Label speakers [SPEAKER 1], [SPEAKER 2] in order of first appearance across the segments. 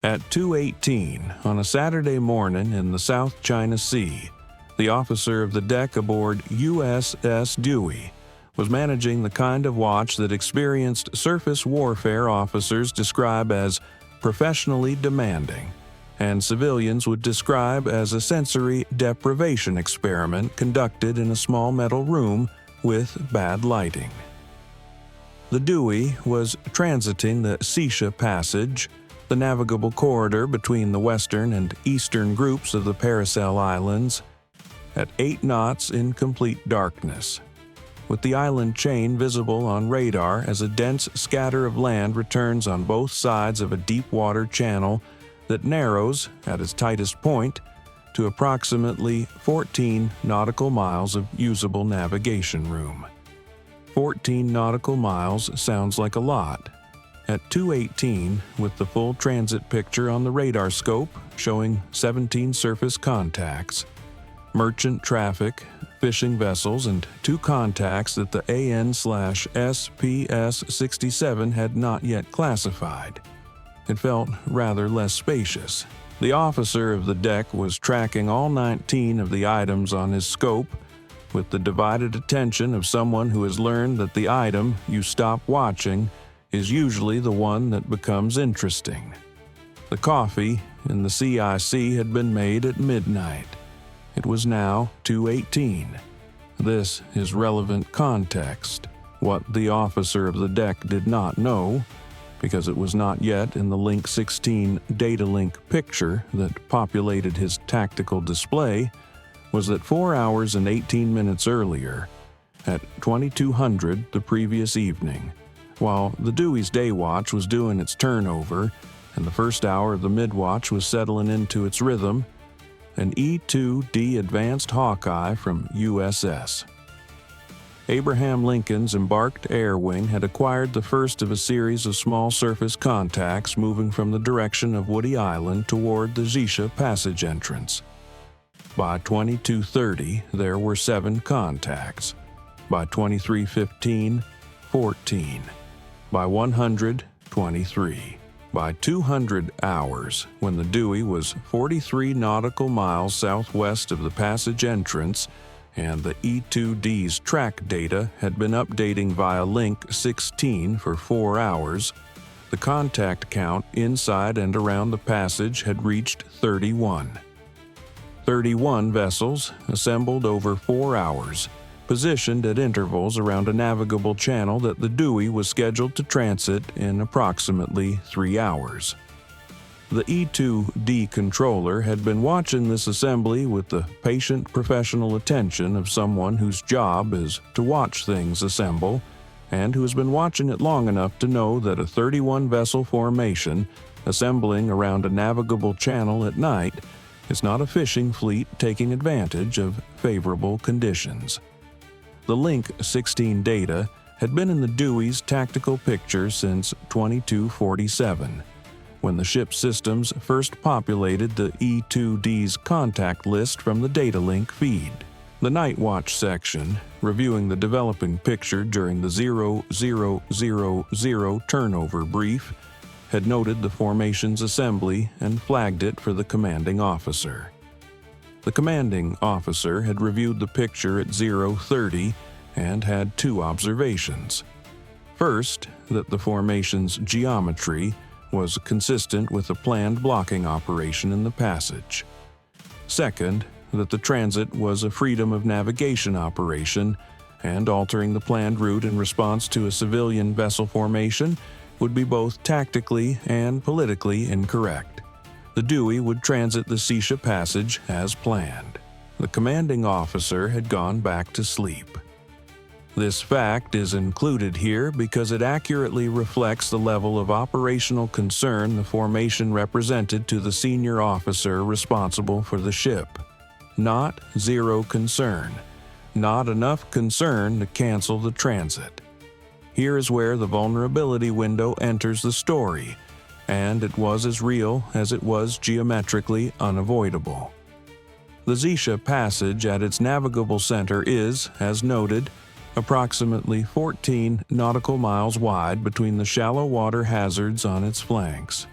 [SPEAKER 1] At 2:18 on a Saturday morning in the South China Sea, the officer of the deck aboard USS Dewey was managing the kind of watch that experienced surface warfare officers describe as professionally demanding, and civilians would describe as a sensory deprivation experiment conducted in a small metal room with bad lighting. The Dewey was transiting the Xisha Passage, the navigable corridor between the western and eastern groups of the Paracel Islands, at 8 knots in complete darkness, with the island chain visible on radar as a dense scatter of land returns on both sides of a deep-water channel that narrows, at its tightest point, to approximately 14 nautical miles of usable navigation room. 14 nautical miles sounds like a lot. At 2:18, with the full transit picture on the radar scope showing 17 surface contacts, merchant traffic, fishing vessels, and 2 contacts that the AN/SPS-67 had not yet classified, it felt rather less spacious. The officer of the deck was tracking all 19 of the items on his scope with the divided attention of someone who has learned that the item you stop watching is usually the one that becomes interesting. The coffee in the CIC had been made at midnight. It was now 2:18. This is relevant context, what the officer of the deck did not know, because it was not yet in the Link 16 data link picture that populated his tactical display, was that 4 hours and 18 minutes earlier, at 2200 the previous evening, while the Dewey's day watch was doing its turnover and the first hour of the mid-watch was settling into its rhythm, an E-2D Advanced Hawkeye from USS Abraham Lincoln's embarked air wing had acquired the first of a series of small surface contacts moving from the direction of Woody Island toward the Xisha Passage entrance. By 2230, there were 7 contacts. By 2315, 14. By 100, 23. By 200 hours, when the Dewey was 43 nautical miles southwest of the passage entrance and the E-2D's track data had been updating via Link 16 for 4 hours, the contact count inside and around the passage had reached 31. 31 vessels, assembled over 4 hours, positioned at intervals around a navigable channel that the Dewey was scheduled to transit in approximately 3 hours. The E-2D controller had been watching this assembly with the patient professional attention of someone whose job is to watch things assemble, and who has been watching it long enough to know that a 31-vessel formation assembling around a navigable channel at night is not a fishing fleet taking advantage of favorable conditions. The Link 16 data had been in the Dewey's tactical picture since 2247, when the ship's systems first populated the E-2D's contact list from the data link feed. The Night Watch section, reviewing the developing picture during the 0000 turnover brief, had noted the formation's assembly and flagged it for the commanding officer. The commanding officer had reviewed the picture at 0:30 and had 2 observations. First, that the formation's geometry was consistent with a planned blocking operation in the passage. Second, that the transit was a freedom of navigation operation, and altering the planned route in response to a civilian vessel formation would be both tactically and politically incorrect. The Dewey would transit the Xisha Passage as planned. The commanding officer had gone back to sleep. This fact is included here because it accurately reflects the level of operational concern the formation represented to the senior officer responsible for the ship. Not zero concern. Not enough concern to cancel the transit. Here is where the vulnerability window enters the story, and it was as real as it was geometrically unavoidable. The Xisha Passage at its navigable center is, as noted, approximately 14 nautical miles wide between the shallow water hazards on its flanks.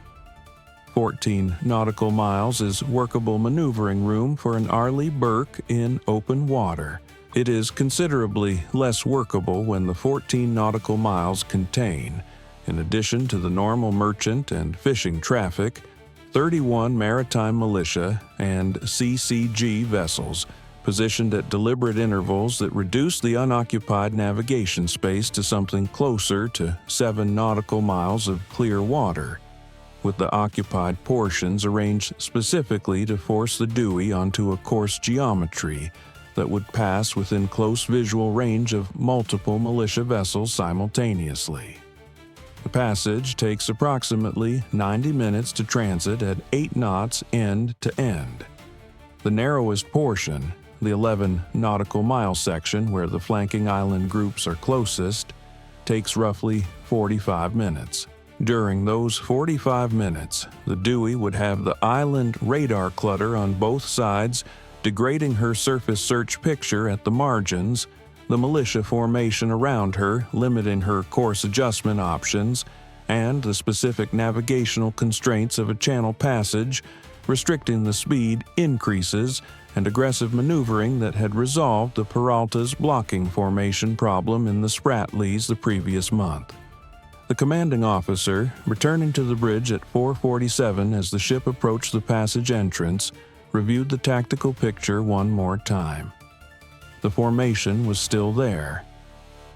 [SPEAKER 1] 14 nautical miles is workable maneuvering room for an Arleigh Burke in open water. It is considerably less workable when the 14 nautical miles contain, in addition to the normal merchant and fishing traffic, 31 maritime militia and CCG vessels positioned at deliberate intervals that reduce the unoccupied navigation space to something closer to 7 nautical miles of clear water, with the occupied portions arranged specifically to force the Dewey onto a course geometry that would pass within close visual range of multiple militia vessels simultaneously. The passage takes approximately 90 minutes to transit at 8 knots end to end. The narrowest portion, the 11 nautical mile section where the flanking island groups are closest, takes roughly 45 minutes. During those 45 minutes, the Dewey would have the island radar clutter on both sides, degrading her surface search picture at the margins, the militia formation around her limiting her course adjustment options, and the specific navigational constraints of a channel passage, restricting the speed increases and aggressive maneuvering that had resolved the Peralta's blocking formation problem in the Spratlys the previous month. The commanding officer, returning to the bridge at 4:47 as the ship approached the passage entrance, reviewed the tactical picture one more time. The formation was still there.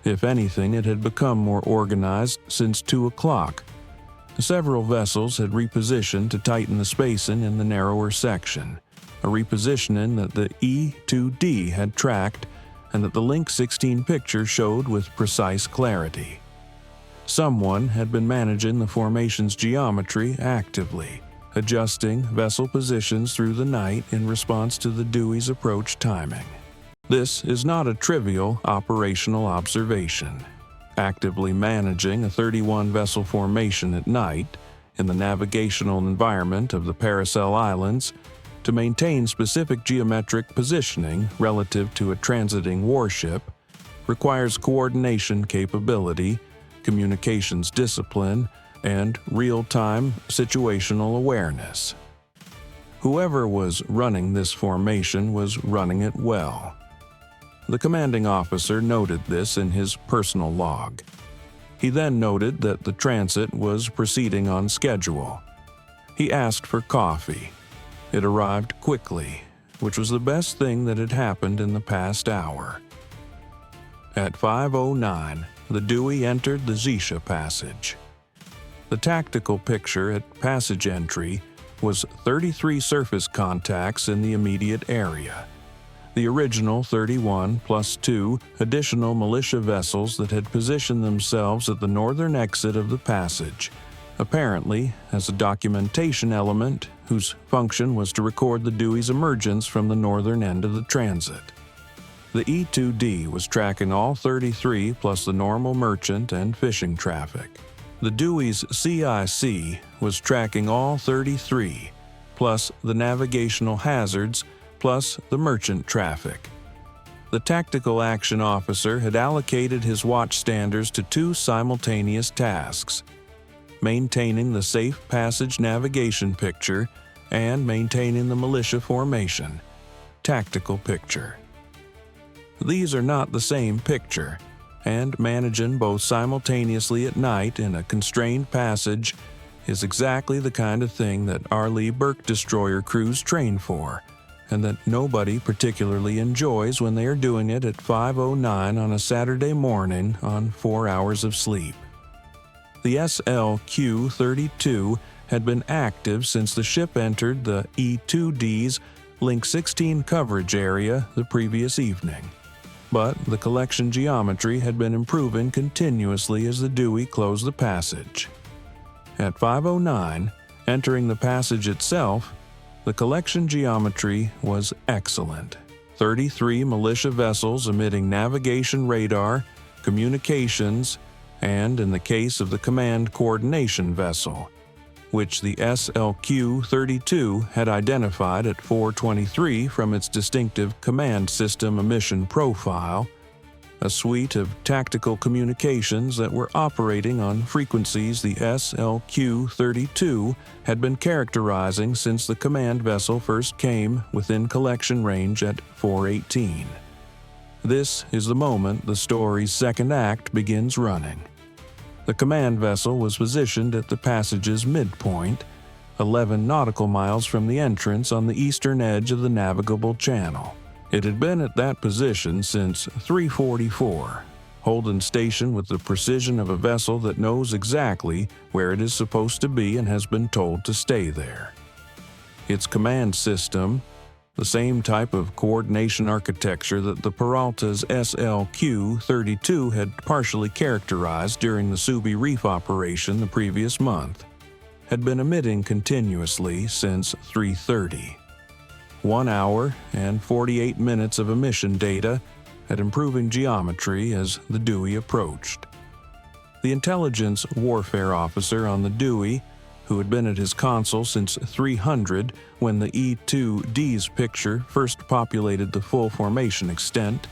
[SPEAKER 1] If anything, it had become more organized since 2 o'clock. Several vessels had repositioned to tighten the spacing in the narrower section, a repositioning that the E-2D had tracked and that the Link 16 picture showed with precise clarity. Someone had been managing the formation's geometry actively, adjusting vessel positions through the night in response to the Dewey's approach timing. This is not a trivial operational observation. Actively managing a 31-vessel formation at night in the navigational environment of the Paracel Islands to maintain specific geometric positioning relative to a transiting warship requires coordination capability, communications discipline, and real-time situational awareness. Whoever was running this formation was running it well. The commanding officer noted this in his personal log. He then noted that the transit was proceeding on schedule. He asked for coffee. It arrived quickly, which was the best thing that had happened in the past hour. At 5:09, the Dewey entered the Xisha passage. The tactical picture at passage entry was 33 surface contacts in the immediate area. The original 31 plus 2 additional militia vessels that had positioned themselves at the northern exit of the passage, apparently as a documentation element whose function was to record the Dewey's emergence from the northern end of the transit. The E-2D was tracking all 33 plus the normal merchant and fishing traffic. The Dewey's CIC was tracking all 33, plus the navigational hazards, plus the merchant traffic. The tactical action officer had allocated his watchstanders to 2 simultaneous tasks: maintaining the safe passage navigation picture and maintaining the militia formation tactical picture. These are not the same picture, and managing both simultaneously at night in a constrained passage is exactly the kind of thing that Arleigh Burke destroyer crews train for, and that nobody particularly enjoys when they are doing it at 5:09 on a Saturday morning on 4 hours of sleep. The SLQ-32 had been active since the ship entered the E-2D's Link 16 coverage area the previous evening, but the collection geometry had been improving continuously as the Dewey closed the passage. At 5:09, entering the passage itself, the collection geometry was excellent. 33 militia vessels emitting navigation radar, communications, and, in the case of the command coordination vessel, which the SLQ-32 had identified at 4:23 from its distinctive command system emission profile, a suite of tactical communications that were operating on frequencies the SLQ-32 had been characterizing since the command vessel first came within collection range at 418. This is the moment the story's second act begins running. The command vessel was positioned at the passage's midpoint, 11 nautical miles from the entrance on the eastern edge of the navigable channel. It had been at that position since 3:44, holding station with the precision of a vessel that knows exactly where it is supposed to be and has been told to stay there. Its command system, the same type of coordination architecture that the Peralta's SLQ-32 had partially characterized during the Subi Reef operation the previous month, had been emitting continuously since 3:30. 1 hour and 48 minutes of emission data at improving geometry as the Dewey approached. The intelligence warfare officer on the Dewey, who had been at his console since 300 when the E-2D's picture first populated the full formation extent,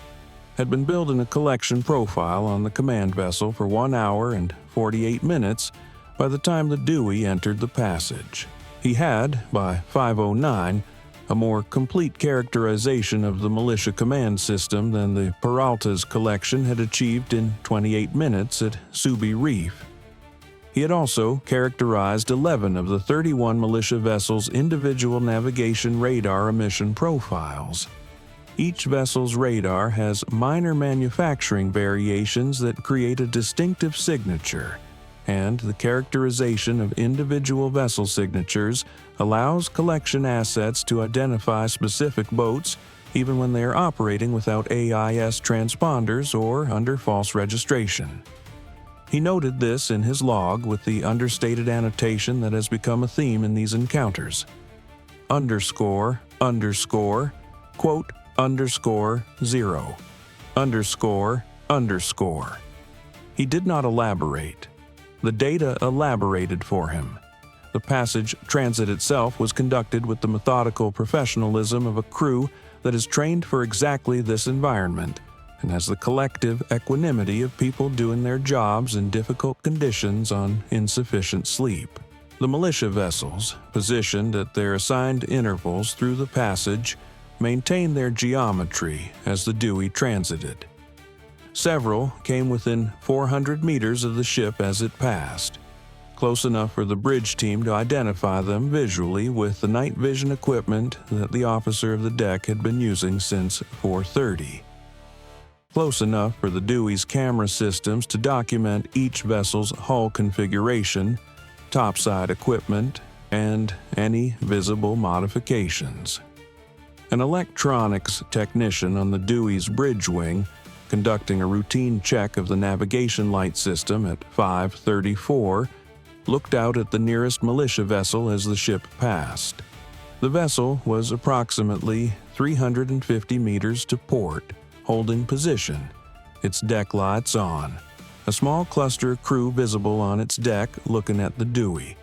[SPEAKER 1] had been building a collection profile on the command vessel for 1 hour and 48 minutes by the time the Dewey entered the passage. He had, by 5:09, a more complete characterization of the militia command system than the Peralta's collection had achieved in 28 minutes at Subi Reef. He had also characterized 11 of the 31 militia vessels' individual navigation radar emission profiles. Each vessel's radar has minor manufacturing variations that create a distinctive signature, and the characterization of individual vessel signatures allows collection assets to identify specific boats even when they are operating without AIS transponders or under false registration. He noted this in his log with the understated annotation that has become a theme in these encounters. Underscore, underscore, quote, underscore, 0, underscore, underscore. He did not elaborate. The data elaborated for him. The passage transit itself was conducted with the methodical professionalism of a crew that is trained for exactly this environment and has the collective equanimity of people doing their jobs in difficult conditions on insufficient sleep. The militia vessels, positioned at their assigned intervals through the passage, maintained their geometry as the Dewey transited. Several came within 400 meters of the ship as it passed, close enough for the bridge team to identify them visually with the night vision equipment that the officer of the deck had been using since 4:30. Close enough for the Dewey's camera systems to document each vessel's hull configuration, topside equipment, and any visible modifications. An electronics technician on the Dewey's bridge wing, conducting a routine check of the navigation light system at 5:34, looked out at the nearest militia vessel as the ship passed. The vessel was approximately 350 meters to port, holding position, its deck lights on, a small cluster of crew visible on its deck looking at the Dewey.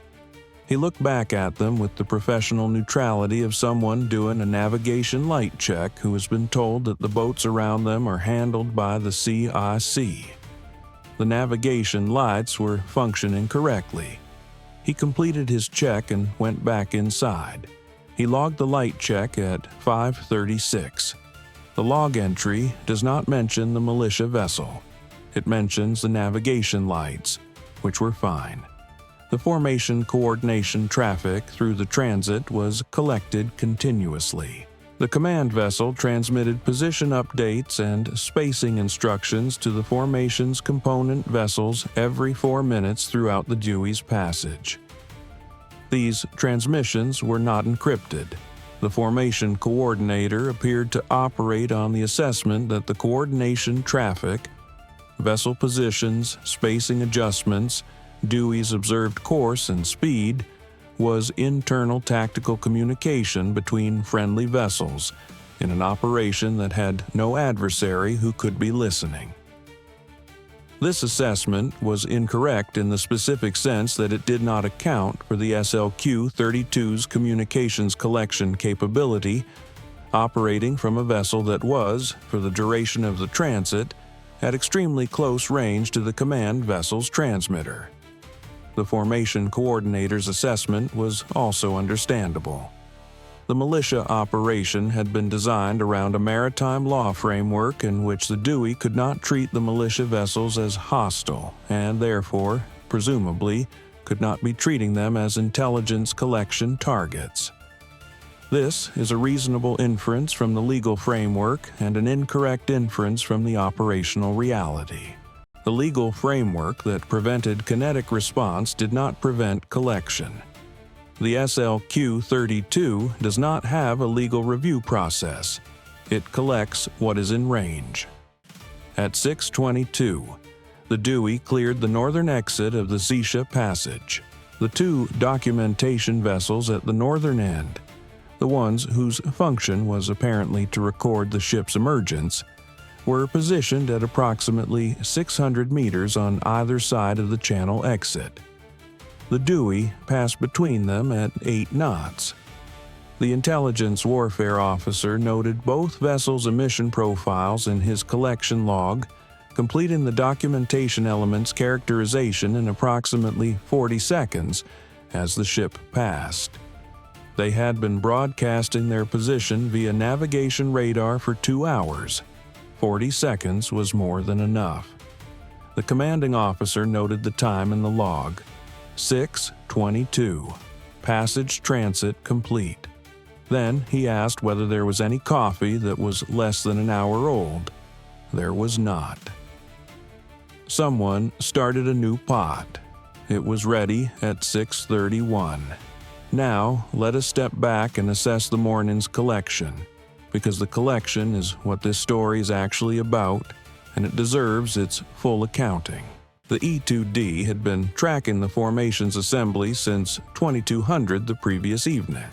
[SPEAKER 1] He looked back at them with the professional neutrality of someone doing a navigation light check who has been told that the boats around them are handled by the CIC. The navigation lights were functioning correctly. He completed his check and went back inside. He logged the light check at 5:36. The log entry does not mention the militia vessel. It mentions the navigation lights, which were fine. The formation coordination traffic through the transit was collected continuously. The command vessel transmitted position updates and spacing instructions to the formation's component vessels every 4 minutes throughout the Dewey's passage. These transmissions were not encrypted. The formation coordinator appeared to operate on the assessment that the coordination traffic, vessel positions, spacing adjustments, Dewey's observed course and speed, was internal tactical communication between friendly vessels in an operation that had no adversary who could be listening. This assessment was incorrect in the specific sense that it did not account for the SLQ-32's communications collection capability, operating from a vessel that was, for the duration of the transit, at extremely close range to the command vessel's transmitter. The formation coordinator's assessment was also understandable. The militia operation had been designed around a maritime law framework in which the Dewey could not treat the militia vessels as hostile and therefore, presumably, could not be treating them as intelligence collection targets. This is a reasonable inference from the legal framework and an incorrect inference from the operational reality. The legal framework that prevented kinetic response did not prevent collection. The SLQ-32 does not have a legal review process. It collects what is in range. At 6:22, the Dewey cleared the northern exit of the Xisha Passage. The two documentation vessels at the northern end, the ones whose function was apparently to record the ship's emergence, were positioned at approximately 600 meters on either side of the channel exit. The Dewey passed between them at 8 knots. The intelligence warfare officer noted both vessels' emission profiles in his collection log, completing the documentation element's characterization in approximately 40 seconds as the ship passed. They had been broadcasting their position via navigation radar for 2 hours. 40 seconds was more than enough. The commanding officer noted the time in the log. 6:22. Passage transit complete. Then he asked whether there was any coffee that was less than an hour old. There was not. Someone started a new pot. It was ready at 6:31. Now, let us step back and assess the morning's collection, because the collection is what this story is actually about, and it deserves its full accounting. The E-2D had been tracking the formation's assembly since 2200 the previous evening,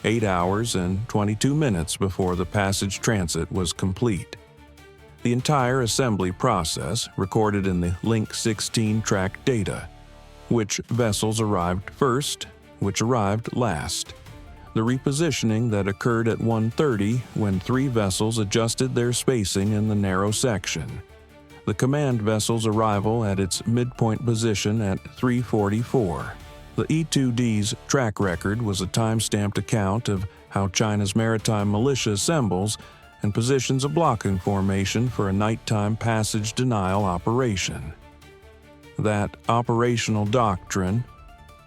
[SPEAKER 1] 8 hours and 22 minutes before the passage transit was complete. The entire assembly process recorded in the Link 16 track data, which vessels arrived first, which arrived last. The repositioning that occurred at 1:30 when 3 vessels adjusted their spacing in the narrow section. The command vessel's arrival at its midpoint position at 3:44. The E-2D's track record was a time-stamped account of how China's maritime militia assembles and positions a blocking formation for a nighttime passage denial operation. That operational doctrine,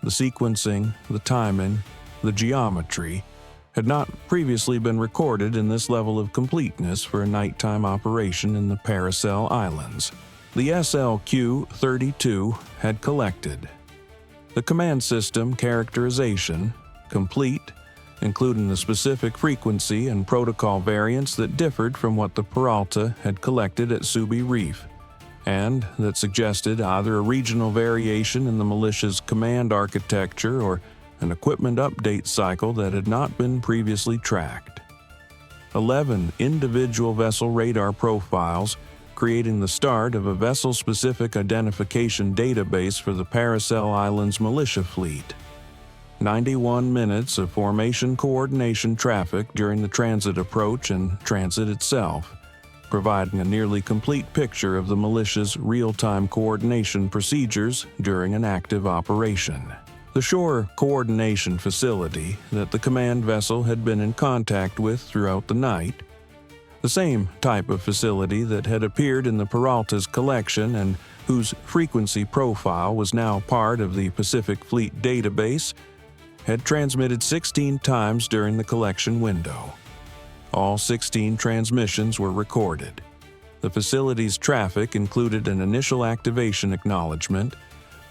[SPEAKER 1] the sequencing, the timing, the geometry, had not previously been recorded in this level of completeness for a nighttime operation in the Paracel Islands. The SLQ-32 had collected. The command system characterization, complete, including the specific frequency and protocol variants that differed from what the Peralta had collected at Subi Reef, and that suggested either a regional variation in the militia's command architecture or an equipment update cycle that had not been previously tracked. 11 individual vessel radar profiles, creating the start of a vessel-specific identification database for the Paracel Islands militia fleet. 91 minutes of formation coordination traffic during the transit approach and transit itself, providing a nearly complete picture of the militia's real-time coordination procedures during an active operation. The shore coordination facility that the command vessel had been in contact with throughout the night, the same type of facility that had appeared in the Peralta's collection and whose frequency profile was now part of the Pacific Fleet database, had transmitted 16 times during the collection window. All 16 transmissions were recorded. The facility's traffic included an initial activation acknowledgement,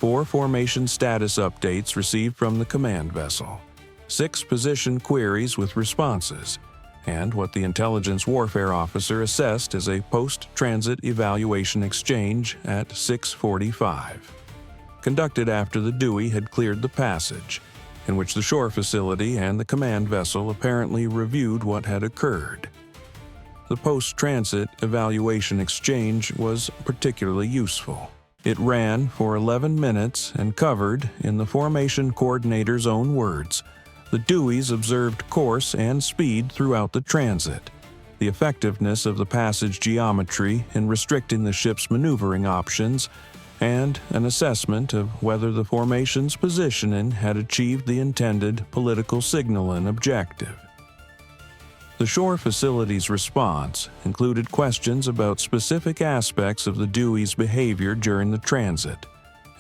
[SPEAKER 1] 4 formation status updates received from the command vessel, 6 position queries with responses, and what the intelligence warfare officer assessed as a post-transit evaluation exchange at 6:45, conducted after the Dewey had cleared the passage, in which the shore facility and the command vessel apparently reviewed what had occurred. The post-transit evaluation exchange was particularly useful. It ran for 11 minutes and covered, in the formation coordinator's own words, the Dewey's observed course and speed throughout the transit, the effectiveness of the passage geometry in restricting the ship's maneuvering options, and an assessment of whether the formation's positioning had achieved the intended political signal and objective. The shore facility's response included questions about specific aspects of the Dewey's behavior during the transit,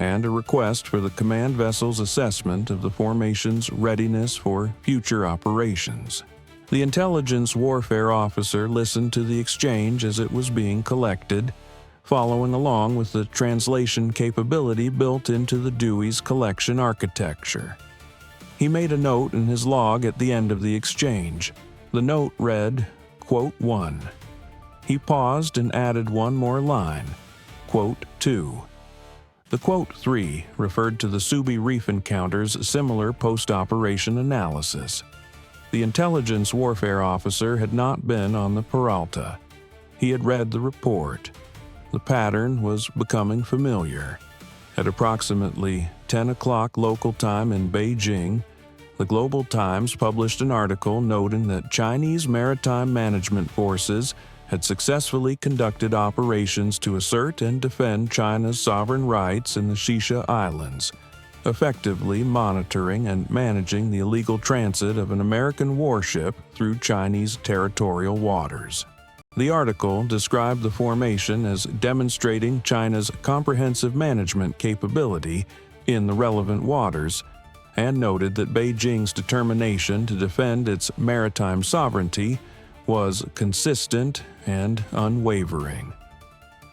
[SPEAKER 1] and a request for the command vessel's assessment of the formation's readiness for future operations. The intelligence warfare officer listened to the exchange as it was being collected, following along with the translation capability built into the Dewey's collection architecture. He made a note in his log at the end of the exchange. The note read, Quote 1. He paused and added one more line, Quote 2. The Quote 3 referred to the Subi Reef encounter's similar post-operation analysis. The intelligence warfare officer had not been on the Peralta. He had read the report. The pattern was becoming familiar. At approximately 10 o'clock local time in Beijing, the Global Times published an article noting that Chinese maritime management forces had successfully conducted operations to assert and defend China's sovereign rights in the Xisha Islands, effectively monitoring and managing the illegal transit of an American warship through Chinese territorial waters. The article described the formation as demonstrating China's comprehensive management capability in the relevant waters, and noted that Beijing's determination to defend its maritime sovereignty was consistent and unwavering.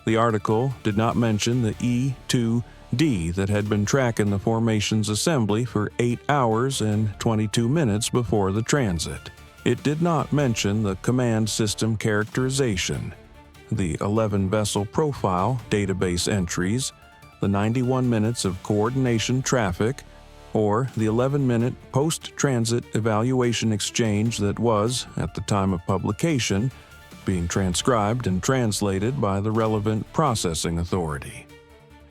[SPEAKER 1] The article did not mention the E-2D that had been tracking the formation's assembly for 8 hours and 22 minutes before the transit. It did not mention the command system characterization, the 11-vessel profile database entries, the 91 minutes of coordination traffic, or the 11-minute post-transit evaluation exchange that was, at the time of publication, being transcribed and translated by the relevant processing authority.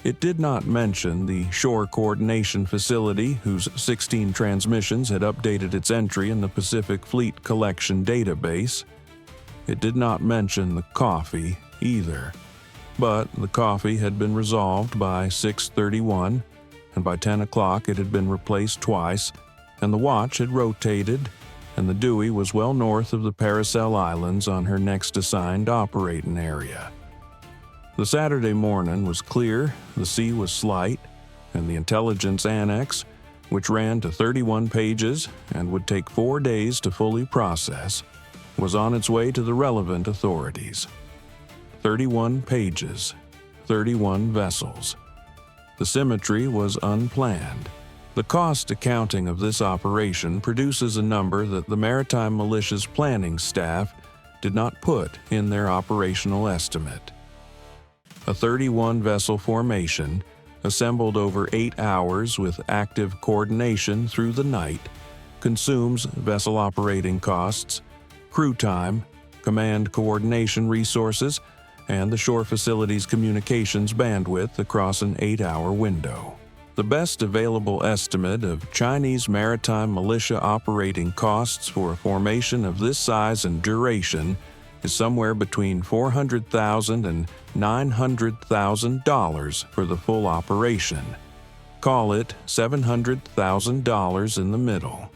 [SPEAKER 1] It did not mention the Shore Coordination Facility, whose 16 transmissions had updated its entry in the Pacific Fleet Collection database. It did not mention the coffee either, but the coffee had been resolved by 6:31, and by 10 o'clock it had been replaced twice, and the watch had rotated, and the Dewey was well north of the Paracel Islands on her next assigned operating area. The Saturday morning was clear, the sea was slight, and the intelligence annex, which ran to 31 pages and would take 4 days to fully process, was on its way to the relevant authorities. 31 pages, 31 vessels. The symmetry was unplanned. The cost accounting of this operation produces a number that the Maritime Militia's planning staff did not put in their operational estimate. A 31-vessel formation, assembled over 8 hours with active coordination through the night, consumes vessel operating costs, crew time, command coordination resources, and the shore facility's communications bandwidth across an 8-hour window. The best available estimate of Chinese maritime militia operating costs for a formation of this size and duration is somewhere between $400,000 and $900,000 for the full operation. Call it $700,000 in the middle.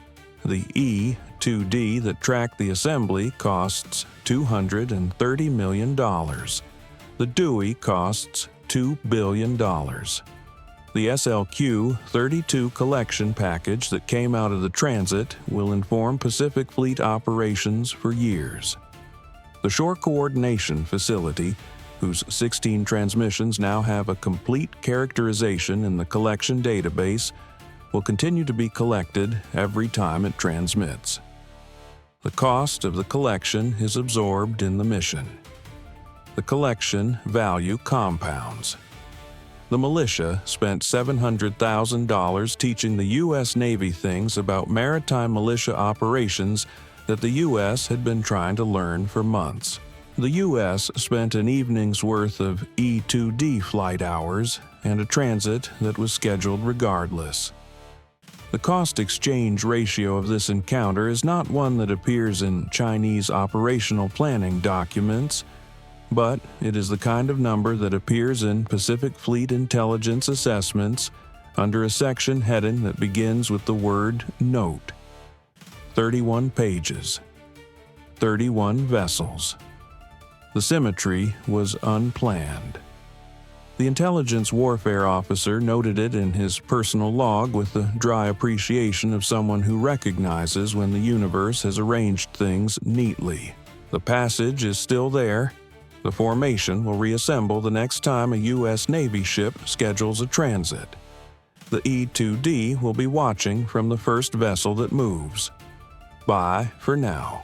[SPEAKER 1] The E-2D that tracked the assembly costs $230 million. The Dewey costs $2 billion. The SLQ-32 collection package that came out of the transit will inform Pacific Fleet operations for years. The Shore Coordination Facility, whose 16 transmissions now have a complete characterization in the collection database, will continue to be collected every time it transmits. The cost of the collection is absorbed in the mission. The collection value compounds. The militia spent $700,000 teaching the U.S. Navy things about maritime militia operations that the U.S. had been trying to learn for months. The U.S. spent an evening's worth of E-2D flight hours and a transit that was scheduled regardless. The cost-exchange ratio of this encounter is not one that appears in Chinese operational planning documents, but it is the kind of number that appears in Pacific Fleet intelligence assessments under a section heading that begins with the word Note. 31 pages. 31 vessels. The symmetry was unplanned. The intelligence warfare officer noted it in his personal log with the dry appreciation of someone who recognizes when the universe has arranged things neatly. The passage is still there. The formation will reassemble the next time a U.S. Navy ship schedules a transit. The E-2D will be watching from the first vessel that moves. Bye for now.